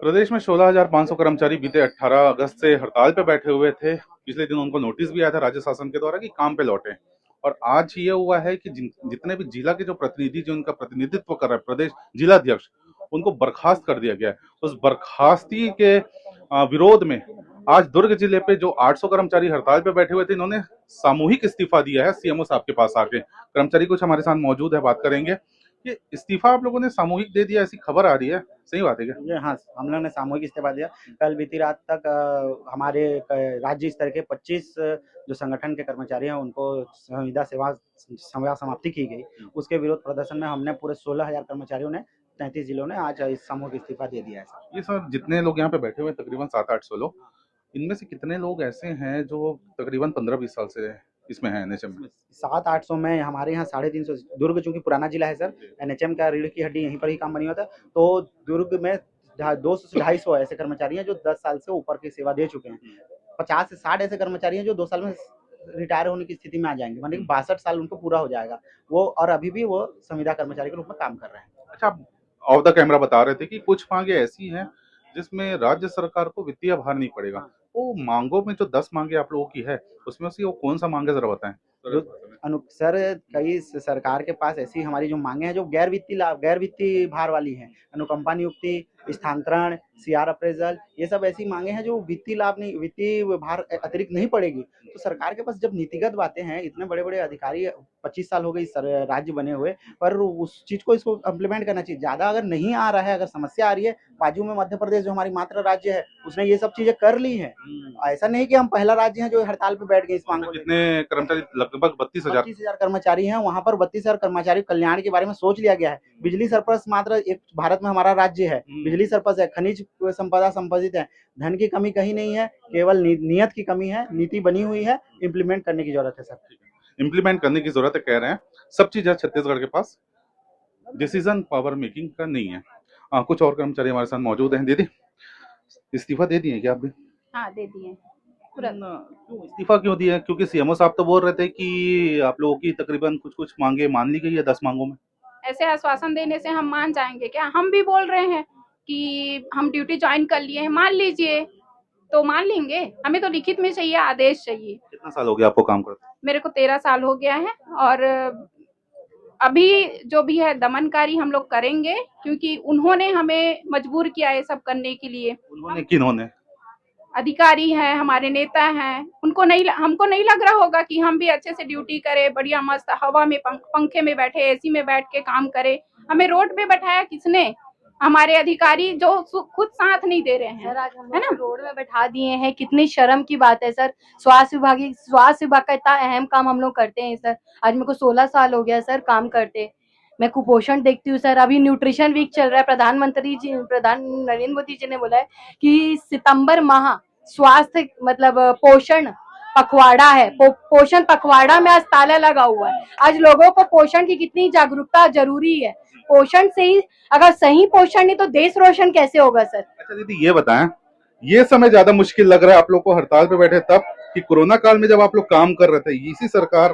प्रदेश में 16,500 कर्मचारी बीते 18 अगस्त से हड़ताल पे बैठे हुए थे। पिछले दिन उनको नोटिस भी आया था राज्य शासन के द्वारा कि काम पे लौटे। और आज ये हुआ है कि जितने भी जिला के जो प्रतिनिधि जो उनका प्रतिनिधित्व कर रहे हैं प्रदेश जिलाध्यक्ष, उनको बर्खास्त कर दिया गया है। उस बर्खास्ती के विरोध में आज दुर्ग जिले पे जो 800 कर्मचारी हड़ताल पे बैठे हुए थे, इन्होंने सामूहिक इस्तीफा दिया है सीएमओ साहब के पास आके। कर्मचारी कुछ हमारे साथ मौजूद है, बात करेंगे। ये इस्तीफा आप लोगों ने सामूहिक दे दिया, ऐसी खबर आ रही है, सही बात है क्या? ये हाँ, हम लोगों ने सामूहिक इस्तीफा दिया। कल बीती रात तक हमारे राज्य स्तर के 25 जो संगठन के कर्मचारी हैं उनको संविदा सेवा समाप्ति की गई। उसके विरोध प्रदर्शन में हमने पूरे 16,000 कर्मचारियों ने 33 जिलों ने आज इस सामूहिक इस्तीफा दे दिया है सर। ये सर जितने लोग यहाँ पे बैठे हुए हैं तकरीबन 700-800 लोग, इनमें से कितने लोग ऐसे हैं जो तकरीबन 15-20 साल से इसमें हैं एनएचएम में? 700-800 में हमारे यहाँ 350। दुर्ग चूंकि पुराना जिला है सर, एनएचएम का रीढ़ की हड्डी यहीं पर ही काम बनी हुआ था। तो दुर्ग में 200 से 250 ऐसे कर्मचारी हैं जो 10 साल से ऊपर की सेवा दे चुके हैं। 50 से 60 ऐसे कर्मचारी हैं जो 2 साल में रिटायर होने की स्थिति में आ जाएंगे, मतलब 62 साल उनको पूरा हो जाएगा वो, और अभी भी वो संविदा कर्मचारी के रूप में काम कर रहे हैं। अच्छा, आप ऑफ द कैमरा बता रहे थे कि कुछ मांगे ऐसी हैं जिसमें राज्य सरकार को वित्तीय भार नहीं पड़ेगा। वो मांगों में जो 10 मांगे आप लोगों की है, उसमें से वो कौन सा मांगे जरा बताएं। सर कई सरकार के पास ऐसी हमारी जो मांगे हैं जो गैर वित्तीय भार वाली हैं। अनुकंपा नियुक्ति, स्थानांतरण, सीआर अप्रेजल, ये सब ऐसी मांगे हैं जो वित्तीय लाभ नहीं, वित्तीय भार अतिरिक्त नहीं पड़ेगी। तो सरकार के पास जब नीतिगत बातें हैं, इतने बड़े बड़े अधिकारी 25 साल हो गई राज्य बने हुए, पर उस चीज को इसको इम्प्लीमेंट करना चाहिए। ज्यादा अगर नहीं आ रहा है, अगर समस्या आ रही है, बाजू में मध्य प्रदेश जो हमारी मात्र राज्य है उसने ये सब चीजें कर ली है। ऐसा नहीं कि हम पहला राज्य है जो हड़ताल पे बैठ गए इस मांग को। कितने कर्मचारी? लगभग 32,000 कर्मचारी हैं वहां पर। 32,000 कर्मचारी कल्याण के बारे में सोच लिया गया है। बिजली सरप्लस मात्र एक भारत में हमारा राज्य है, बिजली सरप्लस है, खनिज संपदा संपादित है, धन की कमी कहीं नहीं है, केवल नियत की कमी है। नीति बनी हुई है, इम्प्लीमेंट करने की जरूरत है सर। इम्प्लीमेंट करने की जरूरत है कह रहे हैं। सब चीजें छत्तीसगढ़ के पास डिसीजन पावर मेकिंग का नहीं है। कुछ और कर्मचारी हमारे साथ मौजूद हैं। दीदी, इस्तीफा दे दिए क्या आप भी? हाँ, दे दिए। क्यों इस्तीफा क्यों दिया? क्योंकि सीएमओ साहब तो बोल रहे थे कि आप लोगों की तकरीबन कुछ मांगे मान ली गई है 10 मांगों में। ऐसे आश्वासन देने से हम मान जाएंगे क्या? हम भी बोल रहे हैं कि हम ड्यूटी ज्वाइन कर लिए हैं, मान लीजिए, तो मान लेंगे। हमें तो लिखित में चाहिए, आदेश चाहिए। कितना साल हो गया आपको काम करते? मेरे को 13 साल हो गया है, और अभी जो भी है दमनकारी हम लोग करेंगे, क्योंकि उन्होंने हमें मजबूर किया है सब करने के लिए। उन्होंने किन्होंने? अधिकारी हैं, हमारे नेता हैं, हमको नहीं लग रहा होगा कि हम भी अच्छे से ड्यूटी करें, बढ़िया मस्त हवा में पंखे में बैठे, एसी में बैठ के काम करें। हमें रोड पे बैठाया किसने? हमारे अधिकारी जो खुद साथ नहीं दे रहे हैं। सर आज हम रोड में बैठा दिए हैं, कितनी शर्म की बात है सर। स्वास्थ्य विभाग का इतना अहम काम हम लोग करते हैं सर। आज मेरे को 16 साल हो गया सर काम करते। मैं कुपोषण देखती हूँ सर। अभी न्यूट्रिशन वीक चल रहा है। प्रधान नरेंद्र मोदी जी ने बोला है कि सितंबर माह स्वास्थ्य मतलब पोषण पखवाड़ा है। पोषण पखवाड़ा में आज ताला लगा हुआ है। आज लोगों को पोषण की कितनी जागरूकता जरूरी है। पोषण से ही, अगर सही पोषण नहीं तो देश रोशन कैसे होगा सर? अच्छा दीदी, ये बताएं, ये समय ज्यादा मुश्किल लग रहा है आप लोग को हड़ताल पे बैठे तब, कि कोरोना काल में जब आप लोग काम कर रहे थे, इसी सरकार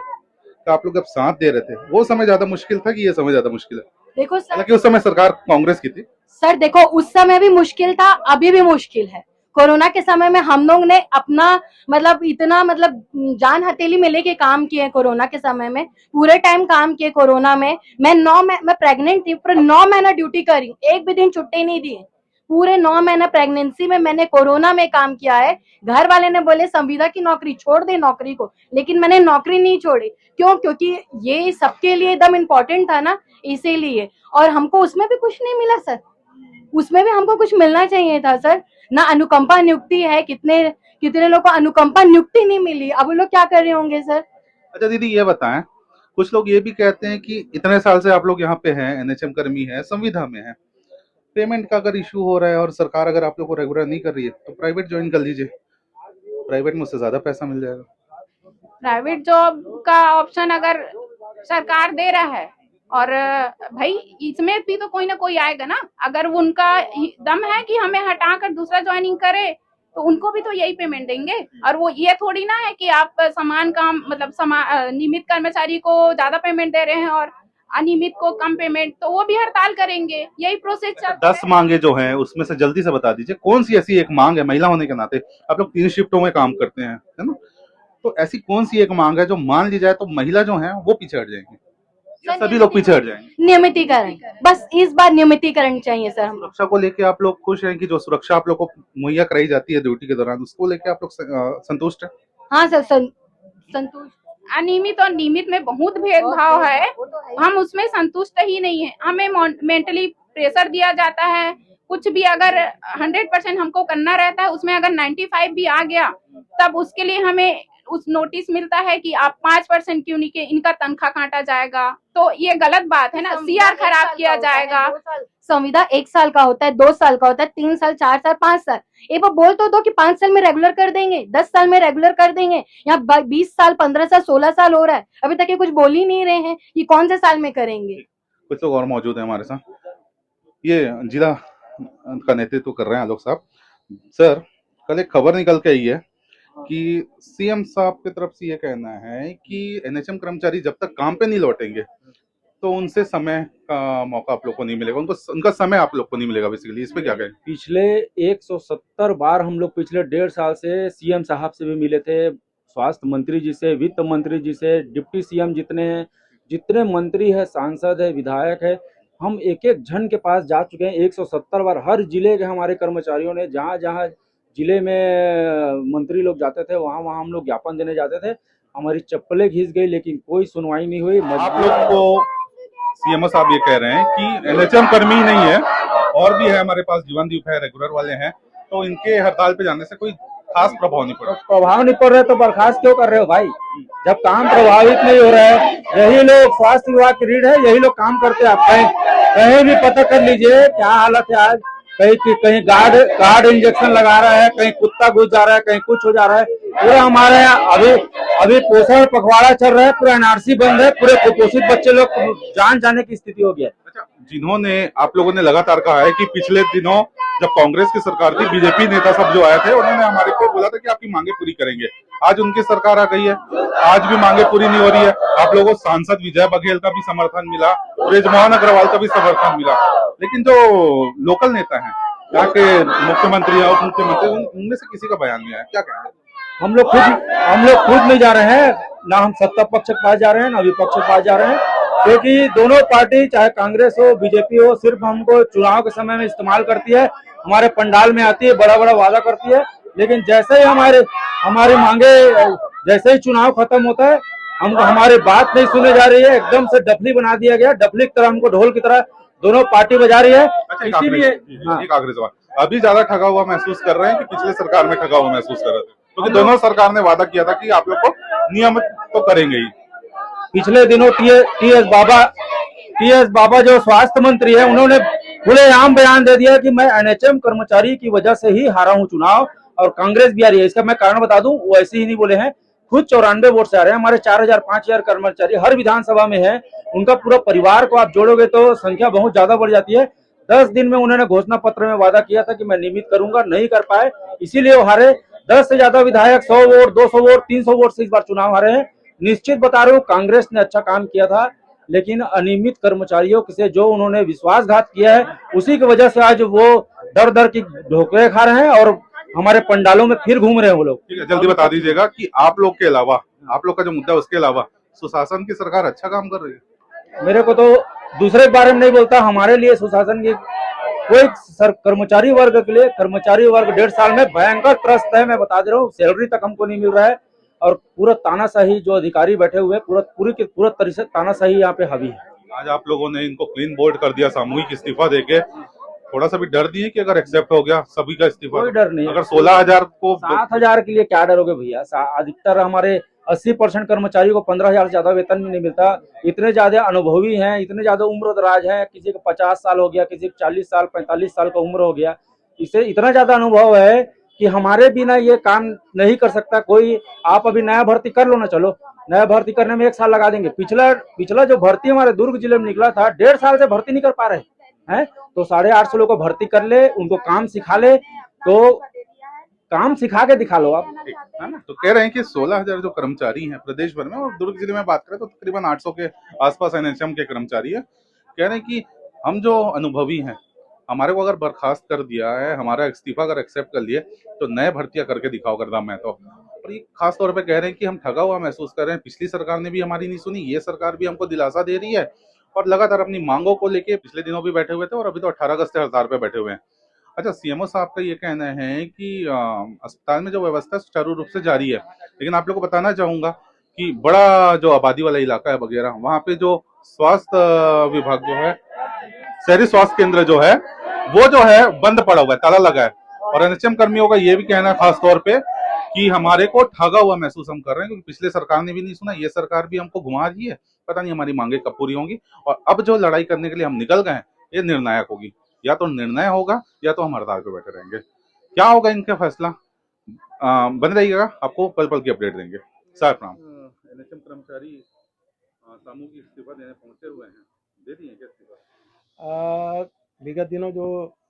का आप लोग जब साथ दे रहे थे, वो समय ज्यादा मुश्किल था कि ये समय ज्यादा मुश्किल है? देखो सर, हालांकि उस समय सरकार कांग्रेस की थी। सर देखो, उस समय भी मुश्किल था, अभी भी मुश्किल है। कोरोना के समय में हम लोग ने अपना मतलब इतना जान हथेली में लेके काम किए। कोरोना के समय में पूरे टाइम काम किए। कोरोना में मैं प्रेग्नेंट थी, पूरे 9 महीना ड्यूटी करी, एक भी दिन छुट्टी नहीं दी। पूरे 9 महीना प्रेगनेंसी में मैंने कोरोना में काम किया है। घर वाले ने बोले संविदा की नौकरी छोड़ दे नौकरी को, लेकिन मैंने नौकरी नहीं छोड़ी। क्यों? क्योंकि ये सबके लिए एकदम इम्पोर्टेंट था ना, इसीलिए। और हमको उसमें भी कुछ नहीं मिला सर। उसमें भी हमको कुछ मिलना चाहिए था सर। ना अनुकंपा नियुक्ति है, कितने लोग को अनुकंपा नियुक्ति नहीं मिली। अब वो लोग क्या कर रहे होंगे सर? अच्छा दीदी, ये बताएं, कुछ लोग ये भी कहते हैं कि इतने साल से आप लोग यहाँ पे हैं, एनएचएम कर्मी है, संविदा में है, पेमेंट का अगर इशू हो रहा है और सरकार अगर आप लोग को रेगुलर नहीं कर रही है तो प्राइवेट ज्वाइन कर लीजिए, प्राइवेट में उससे ज्यादा पैसा मिल जाएगा। प्राइवेट जॉब का ऑप्शन अगर सरकार दे रहा है, और भाई इसमें भी तो कोई ना कोई आएगा ना। अगर उनका दम है कि हमें हटाकर दूसरा ज्वाइनिंग करे, तो उनको भी तो यही पेमेंट देंगे। और वो ये थोड़ी ना है कि आप समान काम मतलब नियमित कर्मचारी को ज्यादा पेमेंट दे रहे हैं और अनियमित को कम पेमेंट, तो वो भी हड़ताल करेंगे। यही प्रोसेस चलता 10 मांगे जो हैं उसमें से जल्दी से बता दीजिए कौन सी ऐसी एक मांग है, महिला होने के नाते आप लोग 3 शिफ्टों में काम करते हैं, है ना? तो ऐसी कौन सी एक मांग है जो मान ली जाए तो महिला जो है वो पीछे हट जाएंगी या सभी लोग पीछे हट जाएंगे? नियमितीकरण, बस इस बार नियमितीकरण चाहिए सर हम लोग। सुरक्षा को लेके आप लोग खुश हैं कि जो सुरक्षा आप लोग को मुहैया कराई जाती है ड्यूटी के दौरान, उसको लेके आप लोग संतुष्ट हैं? हाँ सर, संतुष्ट। अनियमित और नियमित में बहुत भेदभाव है, हम उसमें संतुष्ट ही नहीं है। हमें मेंटली प्रेशर दिया जाता है, कुछ भी अगर 100% हमको करना रहता है, उसमें अगर 95 भी आ गया तब उसके लिए हमें उस नोटिस मिलता है कि आप 5% क्यों नहीं के इनका तनख्वाह काटा जाएगा। तो ये गलत बात है ना, सीआर खराब किया जाएगा। संविदा 1 साल का होता है, 2 साल का होता है, 3 साल, 4 साल, 5 साल। एक बार बोल तो दो कि 5 साल में रेगुलर कर देंगे, 10 साल में रेगुलर कर देंगे। यहाँ 20 साल, 15 साल, 16 साल हो रहा है, अभी तक ये कुछ बोल ही नहीं रहे हैं कि कौन से साल में करेंगे। कुछ लोग और मौजूद है हमारे साथ, ये जिला का नेतृत्व कर रहे हैं आलोक साहब। सर, कल एक खबर निकल के आई है कि सीएम साहब की तरफ से ये कहना है कि एनएचएम कर्मचारी जब तक काम पे नहीं लौटेंगे तो उनसे समय का मौका आप लोग को नहीं मिलेगा, उनका समय आप लोग को नहीं मिलेगा बेसिकली। इस पे क्या कहें? पिछले 170 बार हम लोग पिछले 1.5 साल से सीएम साहब से भी मिले थे, स्वास्थ्य मंत्री जी से, वित्त मंत्री जी से, डिप्टी सीएम जितने मंत्री है, सांसद है, विधायक है, हम एक एक जन के पास जा चुके हैं 170 बार। हर जिले के हमारे कर्मचारियों ने जहाँ जहाँ जिले में मंत्री लोग जाते थे वहाँ वहाँ हम लोग ज्ञापन देने जाते थे। हमारी चप्पलें घिस गई लेकिन कोई सुनवाई नहीं हुई। आप लोग को सीएमओ साहब ये कह रहे हैं कि एनएचएम कर्मी ही नहीं है, और भी है हमारे पास, जीवनदीप है, रेगुलर वाले हैं, तो इनके हड़ताल पे जाने से कोई खास प्रभाव नहीं पड़ रहा। प्रभाव नहीं पड़ रहा है तो बर्खास्त क्यों कर रहे हो भाई? जब काम प्रभावित नहीं हो रहा है, यही लोग स्वास्थ्य विभाग की रीढ़ है, यही लोग काम करते हैं। आप कहीं भी पता कर लीजिए क्या हालत है आज। कहीं गार्ड इंजेक्शन लगा रहा है, कहीं कुत्ता घुस जा रहा है, कहीं कुछ हो जा रहा है। पूरा हमारे यहाँ अभी पोषण पखवाड़ा चल रहा है, पूरा एनआरसी बंद है, पूरे कुपोषित बच्चे लोग जान जाने की स्थिति हो गया। अच्छा, जिन्होंने आप लोगों ने लगातार कहा है कि पिछले दिनों जब कांग्रेस की सरकार थी, बीजेपी नेता सब जो आए थे उन्होंने हमारे को बोला था कि आपकी मांगे पूरी करेंगे। आज उनकी सरकार आ गई है, आज भी मांगे पूरी नहीं हो रही है। आप लोगों को सांसद विजय बघेल का भी समर्थन मिला, ब्रजमोहन अग्रवाल का भी समर्थन मिला, लेकिन जो लोकल नेता है, यहाँ के मुख्यमंत्री या उप मुख्यमंत्री, उनमें से किसी का बयान नहीं आया। क्या कहेंगे? हम लोग खुद नहीं जा रहे हैं, ना हम सत्ता पक्ष के पास जा रहे हैं ना विपक्ष के पास जा रहे हैं, क्योंकि दोनों पार्टी चाहे कांग्रेस हो बीजेपी हो सिर्फ हमको चुनाव के समय में इस्तेमाल करती है, हमारे पंडाल में आती है, बड़ा बड़ा वादा करती है, लेकिन जैसे ही हमारी मांगे, जैसे ही चुनाव खत्म होता है हमारी बात नहीं सुने जा रही है। एकदम से डफली बना दिया गया, डफली की तरह हमको ढोल की तरह दोनों पार्टी बजा रही है। अच्छा, इसीलिए एक आखिरी सवाल, अभी ज्यादा ठगा हुआ महसूस कर रहे हैं कि पिछले सरकार में ठगा हुआ महसूस कर रहे थे? क्योंकि दोनों सरकार ने वादा किया था कि आप लोग को नियमित तो करेंगे ही। पिछले दिनों टीएस बाबा जो स्वास्थ्य मंत्री है, उन्होंने खुलेआम बयान दे दिया कि मैं एनएचएम कर्मचारी की वजह से ही हारा हूं चुनाव, और कांग्रेस भी आ रही है। इसका मैं कारण बता दूं, वो ऐसे ही नहीं बोले हैं, खुद 94 वोट से आ रहे हैं। हमारे 4000 5000 कर्मचारी हर विधानसभा में है, उनका पूरा परिवार को आप जोड़ोगे तो संख्या बहुत ज्यादा बढ़ जाती है। 10 दिन में उन्होंने घोषणा पत्र में वादा किया था कि मैं नियमित करूंगा, नहीं कर पाए, इसीलिए वो हारे। 10 से ज्यादा विधायक 100 वोट 200 वोट 300 वोट से इस बार चुनाव हारे हैं। निश्चित बता रहा हूँ, कांग्रेस ने अच्छा काम किया था, लेकिन अनियमित कर्मचारियों से जो उन्होंने विश्वासघात किया है, उसी की वजह से आज वो दर की ढोकरे खा रहे हैं और हमारे पंडालों में फिर घूम रहे हैं वो लोग। ठीक है, जल्दी बता दीजिएगा कि आप लोग के अलावा, आप लोग का जो मुद्दा है उसके अलावा सुशासन की सरकार अच्छा काम कर रही है? मेरे को तो दूसरे के बारे में नहीं बोलता, हमारे लिए सुशासन की कोई कर्मचारी वर्ग के लिए, कर्मचारी वर्ग 1.5 साल में भयंकर त्रस्त है। मैं बता दे रहा हूँ, सैलरी तक हमको नहीं मिल रहा है, और पूरा तानाशाही जो अधिकारी बैठे हुए पूरा तरह से तानाशाही यहाँ पे हावी है। आज आप लोगों ने इनको क्लीन बोर्ड कर दिया, सामूहिक इस्तीफा देके। थोड़ा सा भी डर दिए कि अगर एक्सेप्ट हो गया सभी का इस्तीफा? कोई डर नहीं। अगर 16,000 को 7,000 के लिए क्या डरोगे भैया? अधिकतर हमारे 80% कर्मचारियों को 15,000 से ज्यादा वेतन भी नहीं मिलता। इतने ज्यादा अनुभवी हैं, इतने ज्यादा उम्र दराज है, किसी को 50 साल हो गया, किसी को 40 साल 45 साल का उम्र हो गया, इसे इतना ज्यादा अनुभव है कि हमारे बिना ये काम नहीं कर सकता कोई। आप अभी नया भर्ती कर लो ना, चलो नया भर्ती करने में 1 साल लगा देंगे। पिछला जो भर्ती हमारे दुर्ग जिले में निकला था, 1.5 साल से भर्ती नहीं कर पा रहे हैं, तो 850 लोग को भर्ती कर ले, उनको काम सिखा ले, तो काम सिखा के दिखा लो आप। है ना। तो कह रहे हैं कि 16,000 जो कर्मचारी हैं प्रदेश भर में, और दुर्ग जिले में बात करें तो तकरीबन 800 के आसपास एनएचएम के कर्मचारी है। कह रहे हैं कि हम जो अनुभवी हैं, हमारे को अगर बर्खास्त कर दिया है, हमारा इस्तीफा अगर एक्सेप्ट कर लिए, तो नए भर्तियां करके दिखाओ करदा मैं तो। और ये खास तौर पे कह रहे हैं कि हम ठगा हुआ महसूस कर रहे हैं, पिछली सरकार ने भी हमारी नहीं सुनी, ये सरकार भी हमको दिलासा दे रही है और लगातार अपनी मांगों को लेके पिछले दिनों भी बैठे हुए थे और अभी तो 18 अगस्त से हड़ताल पे बैठे हुए हैं। अच्छा, सीएमओ साहब का ये कहना है कि अस्पताल में जो व्यवस्था है सुचारू रूप से जारी है, लेकिन आप लोग को बताना चाहूंगा कि बड़ा जो आबादी वाला इलाका है वगैरह, वहां पे जो स्वास्थ्य विभाग जो है, शहरी स्वास्थ्य केंद्र जो है, वो जो है बंद पड़ा हुआ है, ताला लगा है। और एनएचएम कर्मियों का ये भी कहना है खास तौर पे कि हमारे को ठगा हुआ महसूस हम कर रहे हैं, क्योंकि पिछले सरकार ने भी नहीं सुना, ये सरकार भी हमको घुमा रही है, पता नहीं हमारी मांगे कब पूरी होंगी। और अब जो लड़ाई करने के लिए हम निकल गए हैं, ये निर्णायक होगी। या तो निर्णय होगा या तो हम हड़ताल पे बैठे रहेंगे। क्या होगा इनका फैसला, बन रहिएगा, आपको पल पल की अपडेट देंगे। साहब प्रणाम। एनएचएम कर्मचारी सामूहिक इस्तीफा देने पहुंचे हुए हैं, दे दिए क्या इस्तीफा? विगत दिनों जो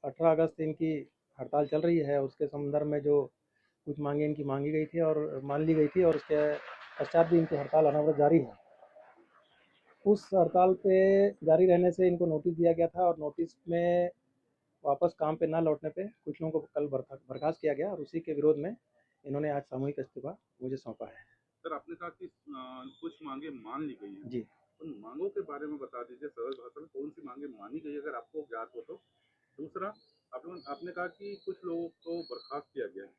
18 अगस्त इनकी हड़ताल चल रही है, उसके संदर्भ में जो कुछ मांगे इनकी मांगी गई थी और मान ली गई थी, और उसके पश्चात भी इनकी हड़ताल अनवरत जारी है। उस हड़ताल पे जारी रहने से इनको नोटिस दिया गया था, और नोटिस में वापस काम पे ना लौटने पे कुछ लोगों को कल बर्खास्त किया गया, और उसी के विरोध में इन्होंने आज सामूहिक इस्तीफा मुझे सौंपा है। सर, आपने कहा कि कुछ मांगे मान ली गई हैं, जी, उन मांगों के बारे में बता दीजिए सरल भाषा में, कौन सी मांगे मानी गई अगर आपको ज्ञात हो तो। दूसरा, आपने कहा कि कुछ लोगों को बर्खास्त किया गया है,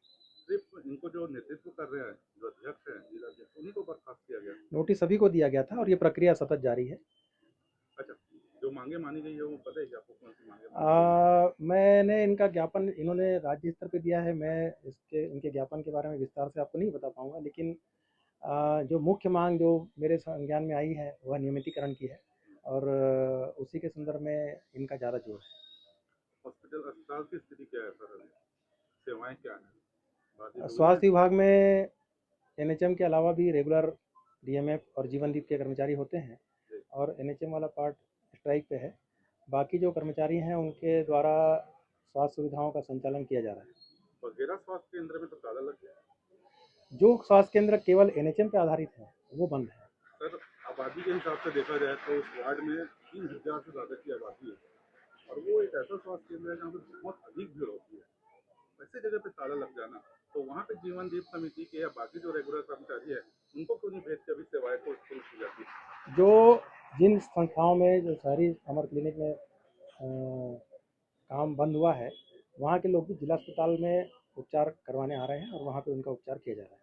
सिर्फ इनको जो नेतृत्व कर रहे हैं, जो अध्यक्ष हैं जिला अध्यक्ष, उन्हीं को बर्खास्त किया गया? नोटिस सभी को दिया गया था और ये प्रक्रिया सतत जारी है। अच्छा, जो मांगे मानी गई है वो पता है कि आपको कौन सी मांगे मानी मैंने इनका ज्ञापन इन्होंने राज्य स्तर पे दिया है, मैं इनके ज्ञापन के बारे में विस्तार से आपको नहीं बता पाऊंगा, लेकिन जो मुख्य मांग जो मेरे संज्ञान में आई है वह नियमितीकरण की है, और उसी के संदर्भ में इनका ज़्यादा जोर है। अस्पताल की स्थिति क्या है सर, सेवाएं क्या है? स्वास्थ्य विभाग में एनएचएम के अलावा भी रेगुलर डीएमएफ और जीवनदीप के कर्मचारी होते हैं, और एनएचएम वाला पार्ट स्ट्राइक पे है। बाकी जो कर्मचारी हैं उनके द्वारा स्वास्थ्य सुविधाओं का संचालन किया जा रहा है। वगैरह स्वास्थ्य केंद्र में तो ताला लग गया, जो स्वास्थ्य केंद्र केवल एनएचएम पे आधारित है वो बंद है। सर आबादी के हिसाब से देखा जाए तो उस वार्ड में 3,000 से ज़्यादा की आबादी है, और वो एक ऐसा स्वास्थ्य केंद्र है जहाँ पे बहुत अधिक भीड़ होती है। ऐसे जगह पे ताला लग जाना, तो वहाँ पे जीवन दीप समिति के या बाकी जो रेगुलर कर्मचारी है, उनको क्यों नहीं भेज के अभी सेवाएं को शुरू की जाती है? जो जिन संस्थाओं में जो शहरी अमर क्लिनिक में काम बंद हुआ है, वहाँ के लोग भी जिला अस्पताल में उपचार करवाने आ रहे हैं, और वहाँ पे उनका उपचार किया जा रहा है।